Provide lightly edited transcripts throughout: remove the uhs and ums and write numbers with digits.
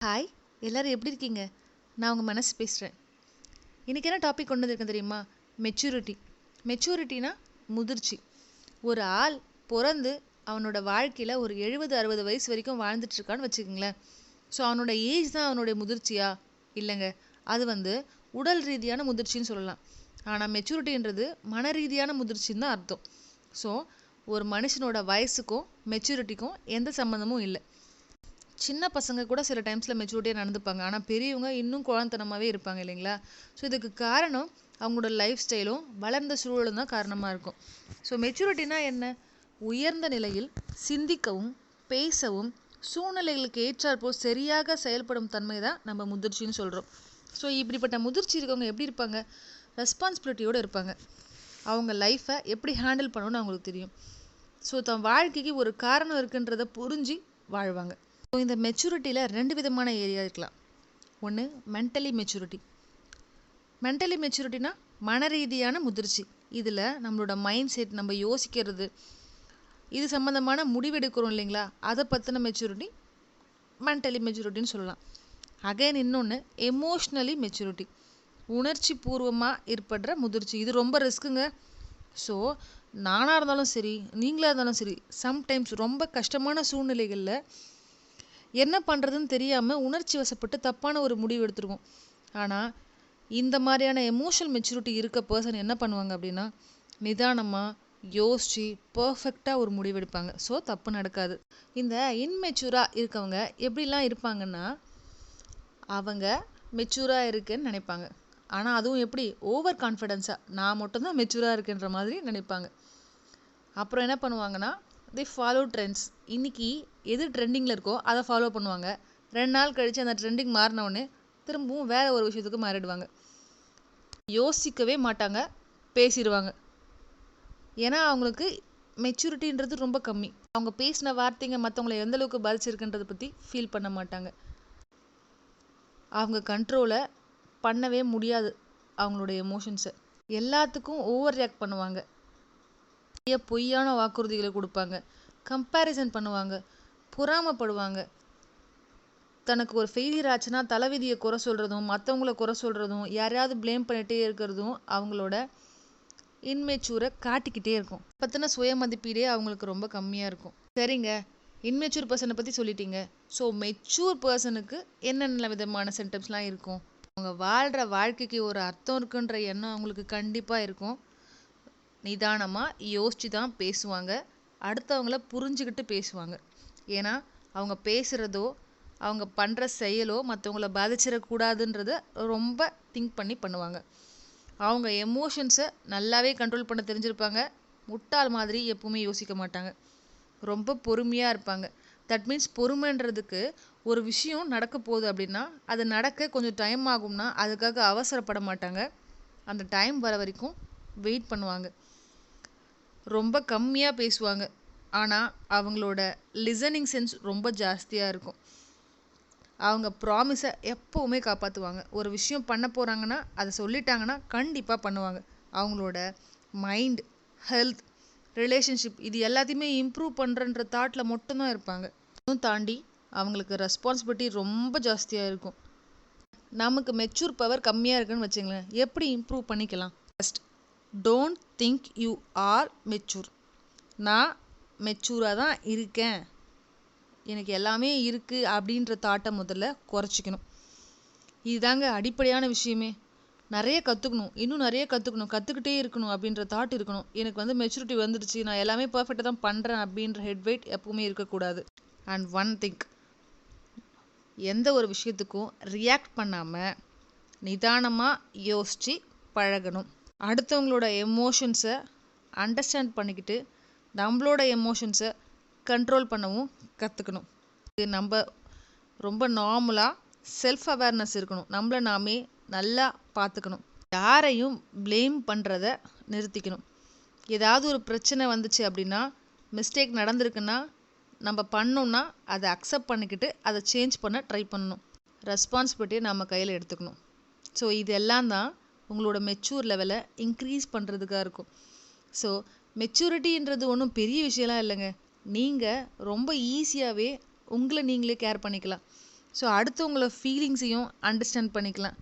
Hi, எல்லாரும் எப்படி இருக்கீங்க? நான் உங்கள் மனசு பேசுகிறேன். இன்றைக்கி என்ன டாபிக் கொண்டு வந்திருக்கேன் தெரியுமா? மெச்சூரிட்டி. மெச்சூரிட்டினா முதிர்ச்சி. ஒரு ஆள் பிறந்து அவனோட வாழ்க்கையில் ஒரு 70-60 வயசு வரைக்கும் வாழ்ந்துட்டுருக்கான்னு வச்சுக்கோங்களேன். ஸோ அவனோட ஏஜ் தான் அவனுடைய முதிர்ச்சியா? இல்லைங்க. அது உடல் ரீதியான முதிர்ச்சின்னு சொல்லலாம். ஆனால் மெச்சூரிட்டின்றது மன ரீதியான முதிர்ச்சின்னு தான் அர்த்தம். ஸோ ஒரு மனுஷனோட வயசுக்கும் மெச்சூரிட்டிக்கும் எந்த சம்மந்தமும் இல்லை. சின்ன பசங்க கூட சில டைம்ஸில் மெச்சூரிட்டியாக நடந்துப்பாங்க. ஆனால் பெரியவங்க இன்னும் குழந்தனமாகவே இருப்பாங்க இல்லைங்களா? ஸோ இதுக்கு காரணம் அவங்களோட லைஃப் ஸ்டைலும் வளர்ந்த சூழலும் தான் காரணமாக இருக்கும். ஸோ மெச்சூரிட்டினா என்ன? உயர்ந்த நிலையில் சிந்திக்கவும் பேசவும் சூழ்நிலைகளுக்கு ஏற்றாற்போல் சரியாக செயல்படும் தன்மை தான் நம்ம முதிர்ச்சின்னு சொல்கிறோம். ஸோ இப்படிப்பட்ட முதிர்ச்சி இருக்கவங்க எப்படி இருப்பாங்க? ரெஸ்பான்சிபிலிட்டியோடு இருப்பாங்க. அவங்க லைஃப்பை எப்படி ஹேண்டில் பண்ணணும்னு அவங்களுக்கு தெரியும். ஸோ தன் வாழ்க்கைக்கு ஒரு காரணம் இருக்குன்றதை புரிஞ்சு வாழ்வாங்க. ஸோ இந்த மெச்சூரிட்டியில் 2 விதமான ஏரியா இருக்கலாம். ஒன்று மென்டலி மெச்சூரிட்டி. மென்டலி மெச்சூரிட்டினா மன ரீதியான முதிர்ச்சி. இதில் நம்மளோட மைண்ட் செட், நம்ம யோசிக்கிறது, இது சம்மந்தமான முடிவெடுக்கிறோம் இல்லைங்களா, அதை பற்றின மெச்சூரிட்டி மென்டலி மெச்சூரிட்டின்னு சொல்லலாம். அகைன் இன்னொன்று எமோஷ்னலி மெச்சூரிட்டி. உணர்ச்சி பூர்வமாக ஏற்படுற முதிர்ச்சி. இது ரொம்ப ரிஸ்க்குங்க. ஸோ நானாக இருந்தாலும் சரி, நீங்களாக இருந்தாலும் சரி, சம்டைம்ஸ் ரொம்ப கஷ்டமான சூழ்நிலைகளில் என்ன பண்ணுறதுன்னு தெரியாமல் உணர்ச்சி வசப்பட்டு தப்பான ஒரு முடிவு எடுத்துருவோம். ஆனால் இந்த மாதிரியான எமோஷனல் மெச்சூரிட்டி இருக்க பர்சன் என்ன பண்ணுவாங்க அப்படின்னா, நிதானமாக யோசித்து பர்ஃபெக்டாக ஒரு முடிவு எடுப்பாங்க. ஸோ தப்பு நடக்காது. இந்த இன்மெச்சூராக இருக்கவங்க எப்படிலாம் இருப்பாங்கன்னா, அவங்க மெச்சூராக இருக்குன்னு நினைப்பாங்க. ஆனால் அதுவும் எப்படி? ஓவர் கான்ஃபிடென்ஸாக நான் மட்டும்தான் மெச்சூராக இருக்குன்ற மாதிரி நினைப்பாங்க. அப்புறம் என்ன பண்ணுவாங்கன்னா, தே ஃபாலோ ட்ரெண்ட்ஸ். இன்றைக்கி எது ட்ரெண்டிங்கில் இருக்கோ அதை ஃபாலோ பண்ணுவாங்க. 2 நாள் கழித்து அந்த ட்ரெண்டிங் மாறினவுடனே திரும்பவும் வேறு ஒரு விஷயத்துக்கு மாறிடுவாங்க. யோசிக்கவே மாட்டாங்க, பேசிடுவாங்க. ஏன்னா அவங்களுக்கு மெச்சூரிட்டின்றது ரொம்ப கம்மி. அவங்க பேசின வார்த்தைங்க மற்றவங்களை எந்தளவுக்கு பாதிச்சிருக்குன்றதை பற்றி ஃபீல் பண்ண மாட்டாங்க. அவங்க கண்ட்ரோலை பண்ணவே முடியாது அவங்களோட எமோஷன்ஸை. எல்லாத்துக்கும் ஓவர் ரியாக்ட் பண்ணுவாங்க. பொய்யான வாக்குறுதிகளை கொடுப்பாங்க, கம்பேரிசன் பண்ணுவாங்க, பொறாமப்படுவாங்க. தனக்கு ஒரு ஃபெயிலியர் ஆச்சுன்னா தலைவிதியை குறை சொல்கிறதும், மற்றவங்கள குறை சொல்கிறதும், யாரையாவது ப்ளேம் பண்ணிகிட்டே இருக்கிறதும் அவங்களோட இன்மெச்சூரை காட்டிக்கிட்டே இருக்கும். பற்றின சுய மதிப்பீடே அவங்களுக்கு ரொம்ப கம்மியாக இருக்கும். சரிங்க, இன்மெச்சூர் பர்சனை பற்றி சொல்லிட்டீங்க. ஸோ மெச்சூர் பர்சனுக்கு என்னென்ன விதமான சென்டம்ஸ்லாம் இருக்கும்? அவங்க வாழ்கிற வாழ்க்கைக்கு ஒரு அர்த்தம் இருக்குன்ற எண்ணம் அவங்களுக்கு கண்டிப்பாக இருக்கும். நிதானமாக யோசித்து தான் பேசுவாங்க. அடுத்தவங்கள புரிஞ்சுக்கிட்டு பேசுவாங்க. ஏன்னா அவங்க பேசுகிறதோ அவங்க பண்ணுற செயலோ மற்றவங்கள பாதிச்சிடக்கூடாதுன்றத ரொம்ப திங்க் பண்ணி பண்ணுவாங்க. அவங்க எமோஷன்ஸை நல்லாவே கண்ட்ரோல் பண்ண தெரிஞ்சிருப்பாங்க. முட்டாள் மாதிரி எப்பவுமே யோசிக்க மாட்டாங்க. ரொம்ப பொறுமையாக இருப்பாங்க. தட் மீன்ஸ் பொறுமைன்றதுக்கு ஒரு விஷயம் நடக்க போகுது அப்படின்னா அது நடக்க கொஞ்சம் டைம் ஆகும்னா அதுக்காக அவசரப்பட மாட்டாங்க. அந்த டைம் வர வரைக்கும் வெயிட் பண்ணுவாங்க. ரொம்ப கம்மியாக பேசுவாங்க. ஆனால் அவங்களோட லிசனிங் சென்ஸ் ரொம்ப ஜாஸ்தியாக இருக்கும். அவங்க ப்ராமிஸை எப்போவுமே காப்பாற்றுவாங்க. ஒரு விஷயம் பண்ண போகிறாங்கன்னா அதை சொல்லிட்டாங்கன்னா கண்டிப்பாக பண்ணுவாங்க. அவங்களோட மைண்ட், ஹெல்த், ரிலேஷன்ஷிப் இது எல்லாத்தையுமே இம்ப்ரூவ் பண்ணுறன்ற தாட்டில் மட்டும்தான் இருப்பாங்க. இன்னும் தாண்டி அவங்களுக்கு ரெஸ்பான்சிபிலிட்டி ரொம்ப ஜாஸ்தியாக இருக்கும். நமக்கு மெச்சூர் பவர் கம்மியாக இருக்குன்னு வச்சுங்களேன், எப்படி இம்ப்ரூவ் பண்ணிக்கலாம்? First, don't think you are mature. நான் மெச்சூராக தான் இருக்கேன், எனக்கு எல்லாமே இருக்குது அப்படின்ற தாட்டை முதல்ல குறைச்சிக்கணும். இதுதாங்க அடிப்படையான விஷயமே. நிறைய கற்றுக்கணும், இன்னும் நிறைய கற்றுக்கணும், கற்றுக்கிட்டே இருக்கணும் அப்படின்ற தாட் இருக்கணும். எனக்கு மெச்சூரிட்டி வந்துடுச்சு, நான் எல்லாமே பர்ஃபெக்டாக தான் பண்ணுறேன் அப்படின்ற ஹெட் வெயிட் எப்பவுமே இருக்கக்கூடாது. அண்ட் ஒன் திங்க், எந்த ஒரு விஷயத்துக்கும் ரியாக்ட் பண்ணாமல் நிதானமாக யோசித்து பழகணும். அடுத்தவங்களோட எமோஷன்ஸை அண்டர்ஸ்டாண்ட் பண்ணிக்கிட்டு நம்மளோட எமோஷன்ஸை கண்ட்ரோல் பண்ணவும் கற்றுக்கணும். இது நம்ம ரொம்ப நார்மலாக செல்ஃப் அவேர்னஸ் இருக்கணும். நம்மளை நாமே நல்லா பார்த்துக்கணும். யாரையும் ப்ளேம் பண்ணுறத நிறுத்திக்கணும். ஏதாவது ஒரு பிரச்சனை வந்துச்சு அப்படின்னா, மிஸ்டேக் நடந்திருக்குன்னா நம்ம பண்ணோன்னா அதை அக்செப்ட் பண்ணிக்கிட்டு அதை சேஞ்ச் பண்ண ட்ரை பண்ணணும். ரெஸ்பான்சிபிலிட்டியை நம்ம கையில் எடுத்துக்கணும். ஸோ இது எல்லாம் தான் உங்களோட மெச்சூர் லெவலை இன்க்ரீஸ் பண்ணுறதுக்காக இருக்கும். ஸோ மெச்சூரிட்டின்றது ஒன்றும் பெரிய விஷயம்லாம் இல்லைங்க. நீங்கள் ரொம்ப ஈஸியாகவே உங்களை நீங்களே கேர் பண்ணிக்கலாம். ஸோ அடுத்தவங்கள ஃபீலிங்ஸையும் அண்டர்ஸ்டாண்ட் பண்ணிக்கலாம்.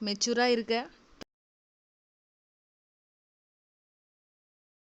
மெச்சூராக இருக்க,